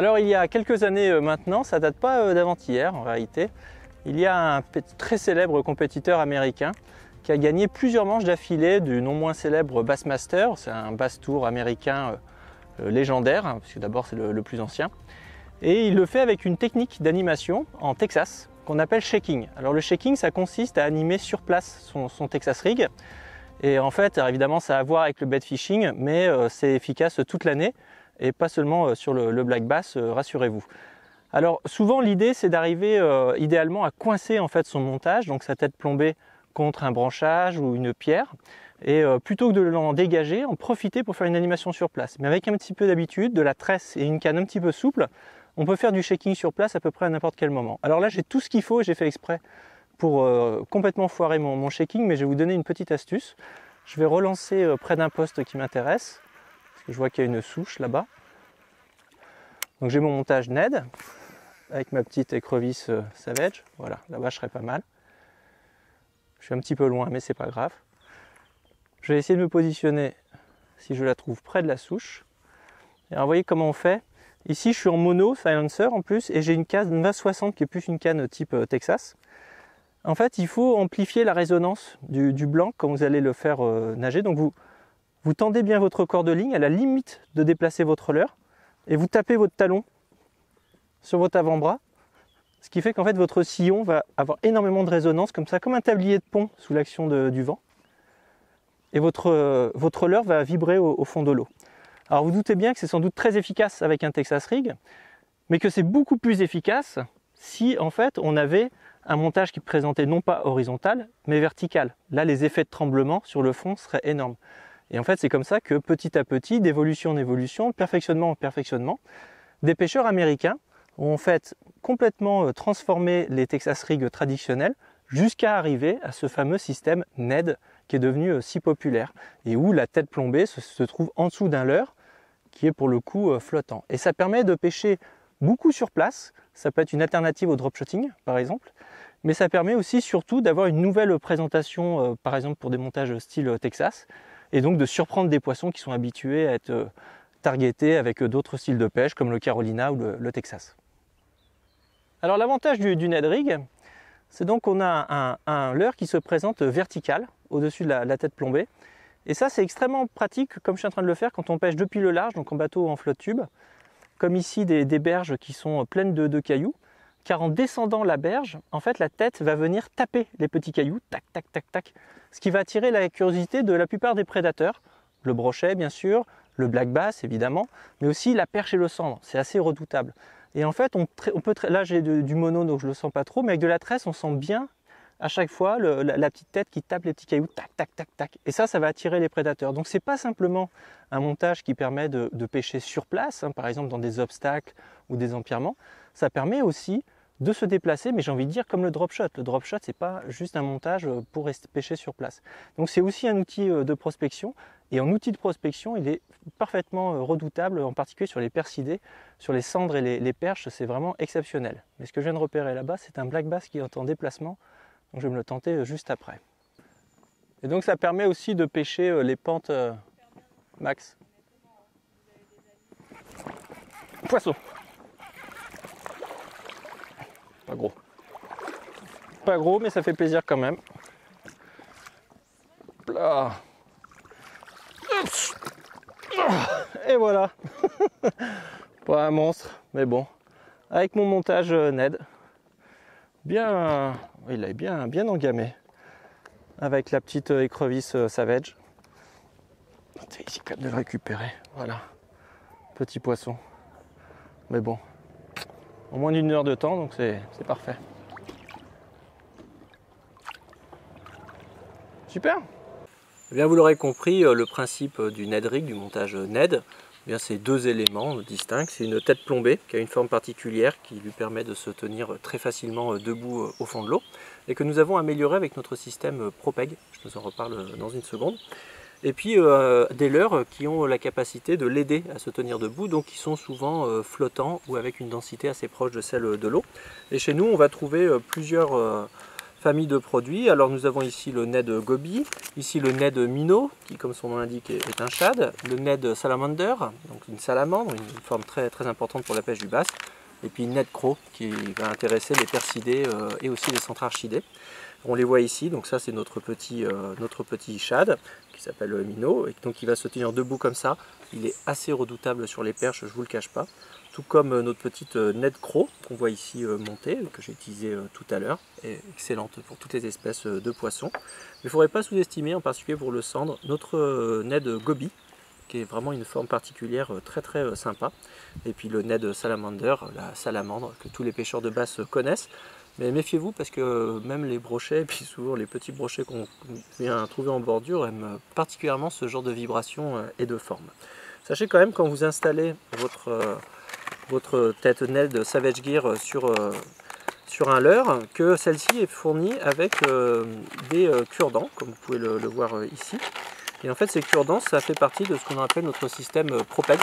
Alors il y a quelques années maintenant, ça date pas d'avant-hier en réalité, il y a un très célèbre compétiteur américain qui a gagné plusieurs manches d'affilée du non moins célèbre Bassmaster. C'est un bass tour américain légendaire, hein, parce que d'abord c'est le plus ancien. Et il le fait avec une technique d'animation en Texas qu'on appelle shaking. Alors le shaking, ça consiste à animer sur place son Texas rig. Et en fait, évidemment, ça a à voir avec le bed fishing, mais c'est efficace toute l'année et pas seulement sur le black bass, rassurez-vous. Alors souvent l'idée c'est d'arriver idéalement à coincer en fait son montage, donc sa tête plombée contre un branchage ou une pierre, et plutôt que de l'en dégager, en profiter pour faire une animation sur place. Mais avec un petit peu d'habitude, de la tresse et une canne un petit peu souple, on peut faire du shaking sur place à peu près à n'importe quel moment. Alors là j'ai tout ce qu'il faut, j'ai fait exprès pour complètement foirer mon shaking, mais je vais vous donner une petite astuce. Je vais relancer près d'un poste qui m'intéresse. Je vois qu'il y a une souche là-bas. Donc j'ai mon montage Ned avec ma petite écrevisse Savage. Voilà, là-bas je serai pas mal. Je suis un petit peu loin, mais c'est pas grave. Je vais essayer de me positionner, si je la trouve, près de la souche. Et alors vous voyez comment on fait. Ici je suis en mono silencer en plus, et j'ai une canne 20-60 qui est plus une canne type Texas. En fait, il faut amplifier la résonance du blanc quand vous allez le faire nager. Donc vous tendez bien votre corde ligne à la limite de déplacer votre leurre et vous tapez votre talon sur votre avant-bras, ce qui fait qu'en fait votre sillon va avoir énormément de résonance comme ça, comme un tablier de pont sous l'action du vent, et votre leurre va vibrer au fond de l'eau. Alors vous doutez bien que c'est sans doute très efficace avec un Texas rig, mais que c'est beaucoup plus efficace si en fait on avait un montage qui présentait non pas horizontal mais vertical. Là les effets de tremblement sur le fond seraient énormes. Et en fait, c'est comme ça que petit à petit, d'évolution en évolution, de perfectionnement en perfectionnement, des pêcheurs américains ont en fait complètement transformé les Texas rigs traditionnels jusqu'à arriver à ce fameux système Ned qui est devenu si populaire et où la tête plombée se trouve en dessous d'un leurre qui est pour le coup flottant. Et ça permet de pêcher beaucoup sur place. Ça peut être une alternative au drop shotting par exemple, mais ça permet aussi surtout d'avoir une nouvelle présentation par exemple pour des montages style Texas, et donc de surprendre des poissons qui sont habitués à être targetés avec d'autres styles de pêche comme le Carolina ou le Texas. Alors l'avantage du Ned rig, c'est donc qu'on a un leurre qui se présente vertical au-dessus de la tête plombée. Et ça c'est extrêmement pratique comme je suis en train de le faire quand on pêche depuis le large, donc en bateau ou en flotte tube, comme ici des berges qui sont pleines de cailloux. Car en descendant la berge, en fait la tête va venir taper les petits cailloux, tac, tac, tac, tac, ce qui va attirer la curiosité de la plupart des prédateurs, le brochet bien sûr, le black bass évidemment, mais aussi la perche et le sandre, c'est assez redoutable. Et en fait, là j'ai du mono donc je le sens pas trop, mais avec de la tresse on sent bien à chaque fois la petite tête qui tape les petits cailloux, tac, tac, tac, tac, et ça va attirer les prédateurs. Donc c'est pas simplement un montage qui permet de pêcher sur place, hein, par exemple dans des obstacles ou des empierrements, ça permet aussi de se déplacer, mais j'ai envie de dire comme le drop shot. Le drop shot, c'est pas juste un montage pour pêcher sur place. Donc c'est aussi un outil de prospection, et en outil de prospection, il est parfaitement redoutable, en particulier sur les percidés, sur les cendres et les perches, c'est vraiment exceptionnel. Mais ce que je viens de repérer là-bas, c'est un black bass qui est en déplacement, donc je vais me le tenter juste après. Et donc ça permet aussi de pêcher les pentes max. Poisson. Pas gros. Pas gros, mais ça fait plaisir quand même. Là. Et voilà. Pas un monstre, mais bon. Avec mon montage Ned. Bien. Il est bien engamé. Avec la petite écrevisse Savage. C'est ici quand même de le récupérer. Voilà. Petit poisson. Mais bon. En moins d'une heure de temps, donc c'est parfait. Super. Eh bien, vous l'aurez compris, le principe du Ned rig, du montage Ned, eh bien, c'est deux éléments distincts. C'est une tête plombée qui a une forme particulière qui lui permet de se tenir très facilement debout au fond de l'eau et que nous avons amélioré avec notre système ProPeg. Je vous en reparle dans une seconde. Et puis des leurres qui ont la capacité de l'aider à se tenir debout, donc qui sont souvent flottants ou avec une densité assez proche de celle de l'eau. Et chez nous, on va trouver plusieurs famille de produits. Alors nous avons ici le Ned Goby, ici le Ned Minnow, qui comme son nom l'indique est un shad, le Ned Salamander, donc une salamandre, une forme très importante pour la pêche du bass, et puis Ned Crow, qui va intéresser les percidés et aussi les centrarchidés. On les voit ici, donc ça c'est notre petit shad qui s'appelle Minnow, et donc il va se tenir debout comme ça. Il est assez redoutable sur les perches, je vous le cache pas. Tout comme notre petite Ned Crow qu'on voit ici montée, que j'ai utilisée tout à l'heure, est excellente pour toutes les espèces de poissons. Mais il ne faudrait pas sous-estimer, en particulier pour le cendre, notre Ned Goby, qui est vraiment une forme particulière très sympa. Et puis le Ned Salamander, la salamandre que tous les pêcheurs de basse connaissent. Mais méfiez-vous parce que même les brochets, et puis souvent les petits brochets qu'on vient trouver en bordure, aiment particulièrement ce genre de vibration et de forme. Sachez quand même quand vous installez votre tête Ned Savage Gear sur un leurre que celle-ci est fournie avec des cure-dents, comme vous pouvez le voir ici. Et en fait ces cure-dents, ça fait partie de ce qu'on appelle notre système ProPeg.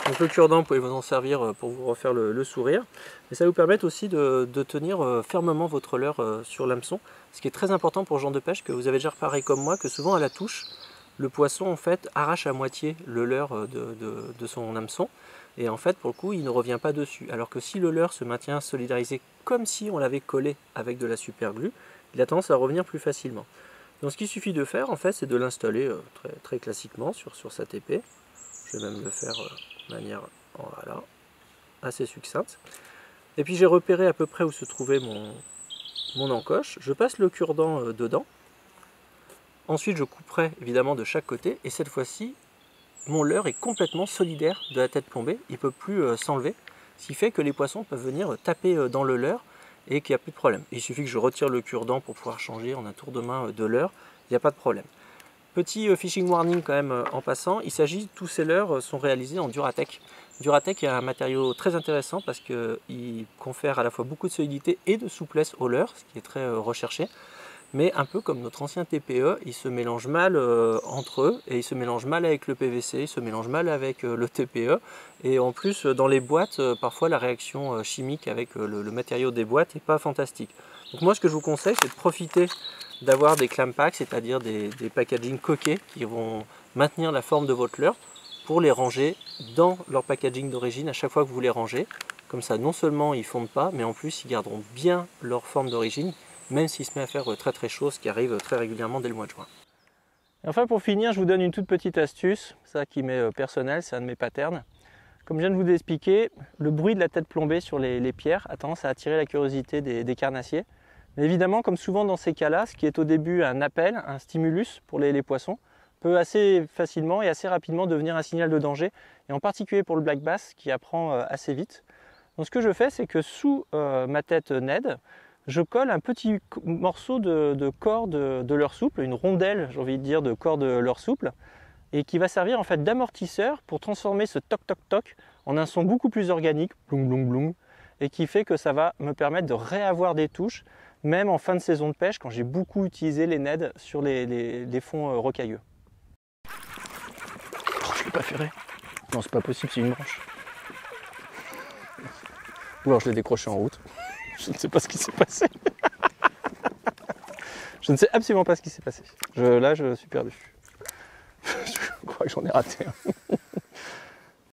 Donc le cure-dent, vous pouvez vous en servir pour vous refaire le sourire. Mais ça va vous permettre aussi de tenir fermement votre leurre sur l'hameçon. Ce qui est très important pour ce genre de pêche, que vous avez déjà reparé comme moi, que souvent à la touche, le poisson en fait arrache à moitié le leurre de son hameçon. Et en fait pour le coup il ne revient pas dessus. Alors que si le leurre se maintient solidarisé comme si on l'avait collé avec de la super glue, il a tendance à revenir plus facilement. Donc ce qu'il suffit de faire en fait c'est de l'installer très classiquement sur sa TP. Je vais même le faire de manière voilà, assez succincte. Et puis j'ai repéré à peu près où se trouvait mon encoche. Je passe le cure-dent dedans. Ensuite je couperai évidemment de chaque côté. Et cette fois-ci, mon leurre est complètement solidaire de la tête plombée. Il ne peut plus s'enlever. Ce qui fait que les poissons peuvent venir taper dans le leurre et qu'il n'y a plus de problème. Il suffit que je retire le cure-dent pour pouvoir changer en un tour de main de leurre. Il n'y a pas de problème. Petit fishing warning quand même en passant, il s'agit, tous ces leurres sont réalisés en Duratec. Duratec est un matériau très intéressant parce qu'il confère à la fois beaucoup de solidité et de souplesse au leurre, ce qui est très recherché. Mais un peu comme notre ancien TPE, ils se mélangent mal entre eux et ils se mélangent mal avec le PVC, ils se mélangent mal avec le TPE. Et en plus, dans les boîtes, parfois la réaction chimique avec le matériau des boîtes n'est pas fantastique. Donc moi, ce que je vous conseille, c'est de profiter d'avoir des clam packs, c'est-à-dire des packaging coquets qui vont maintenir la forme de votre leurre pour les ranger dans leur packaging d'origine à chaque fois que vous les rangez. Comme ça, non seulement ils ne fondent pas, mais en plus ils garderont bien leur forme d'origine, même s'il se met à faire très chaud, ce qui arrive très régulièrement dès le mois de juin. Et enfin pour finir, je vous donne une toute petite astuce, ça qui m'est personnel, c'est un de mes patterns. Comme je viens de vous l'expliquer, le bruit de la tête plombée sur les pierres a tendance à attirer la curiosité des carnassiers. Mais évidemment, comme souvent dans ces cas-là, ce qui est au début un appel, un stimulus pour les poissons, peut assez facilement et assez rapidement devenir un signal de danger, et en particulier pour le black bass qui apprend assez vite. Donc ce que je fais, c'est que sous ma tête Ned, je colle un petit morceau de corde de leurre souple, une rondelle, j'ai envie de dire, de corde de leurre souple, et qui va servir en fait d'amortisseur pour transformer ce toc toc toc en un son beaucoup plus organique, bloum bloum bloum, et qui fait que ça va me permettre de réavoir des touches, même en fin de saison de pêche, quand j'ai beaucoup utilisé les Ned sur les fonds rocailleux. Oh, je ne l'ai pas ferré. Non, c'est pas possible, c'est une branche. Ou alors je l'ai décroché en route. Je ne sais pas ce qui s'est passé. Je ne sais absolument pas ce qui s'est passé. Là, je suis perdu. Je crois que j'en ai raté un.